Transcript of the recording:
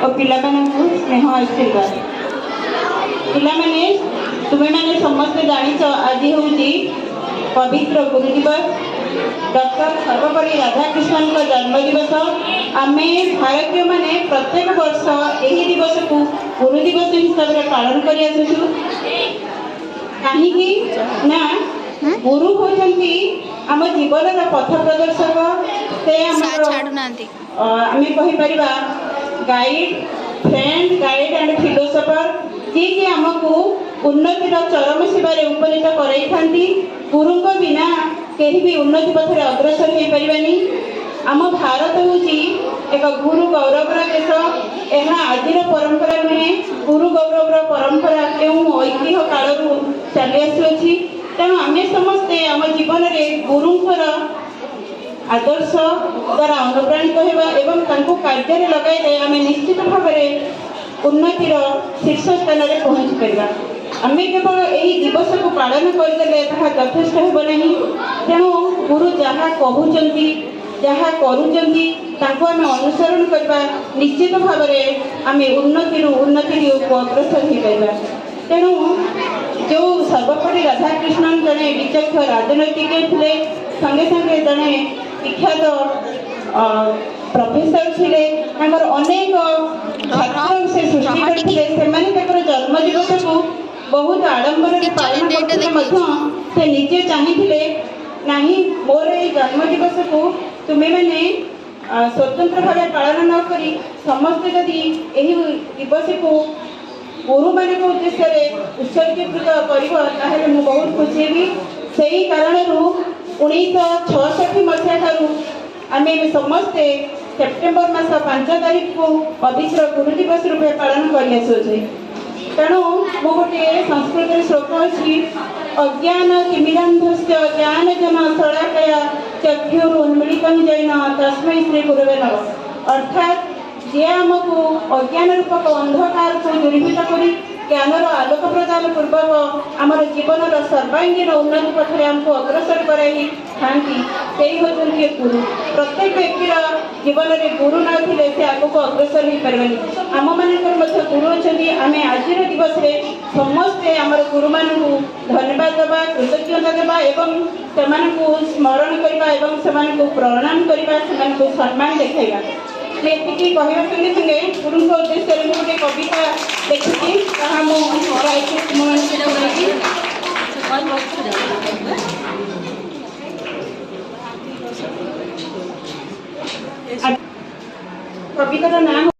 और पिला स्नेह आशीर्वाद। पिला तुम्हें मैंने समस्ते जाच आज हूँ पवित्र गुरु दिवस डॉक्टर सर्वपल्ली राधाकृष्णन का जन्म दिवस। आम भारतीय माने प्रत्येक वर्ष यही दिवस को गुरु दिवस हिसाब से पालन कर कहीं ना गुरु होती आम जीवन पथ प्रदर्शक से आम कहीपर guide friend guide and philosopher जी कि आमको उन्नतिर चरम सेवार उपनीत कराई। गुरु बिना कहीं भी उन्नति पथरे अग्रसर हो पारानी। आम भारत हूँ एक गुरु गौरवर देश। यह आज परंपरा नुहे गुरु गौरवर परंपरा क्यों ऐतिह्य काल चली आसुची। तेणु आम समस्ते आम जीवन में गुरुंर आदर्श द्वारा अनुप्राणित होगा कार्य लगाइले आम निश्चित भाव में उन्नतिर शीर्ष स्थान में पहुँची पार। आम केवल यही दिवस को पालन करदे यथेष्ट हो नहीं। तेणु गुरु जहाँ कहते जहाँ करूँ अनुसरण करवा निश्चित भाव में आम उन्नति अग्रसर हो पार। तेणु जो सर्वपल्ली राधाकृष्णन जड़े विचक्ष राजनैतिक थे संगे संगे जड़े विख्यात प्रोफेसर थे अनेक छात्र से सृष्टि करते जन्म दिवस को बहुत आडंबर पालन करते निजे चाहिए ना मोर ये जन्म दिवस को तुम्हें मैंने स्वतंत्र भाव पालन न करी समस्ते जदि यही दिवस को गुरु मान उद्देश्य उत्सर्गीकृत कर बहुत खुशी हुई। से ही कारण 1966 मसीहा आम समस्ते सेप्टेम्बर मास 5 तारीख को पवित्र गुरु दिवस रूपे पालन कर। तेणु मु गोटे संस्कृत श्लोक अच्छी अज्ञान तिमिरांधस्य ज्ञान जन शलाकया चक्षुरुन्मीलित जैन तस्मै श्री गुरुवे नमः। अर्थात जे आमको अज्ञान रूपक अंधकार को दूरीभूत कर ज्ञानर आलोक प्रदान पूर्वक आमर जीवन सर्वांगीन उन्नति पथरे आमको अग्रसर कराई था होती गुरु। प्रत्येक व्यक्तिर जीवन में गुरु ना से आग को अग्रसर हो पारे। आम मानकर गुरु अच्छा आम आज दिवस समस्ते आम गुरु मान धन्यवाद देवा कृतज्ञता देवा से स्मरण करने प्रणाम करने सम्मान देखा। ये कहवा संगे संगे गुरु उद्देश्य गोटे कविता देखी कवितार नाम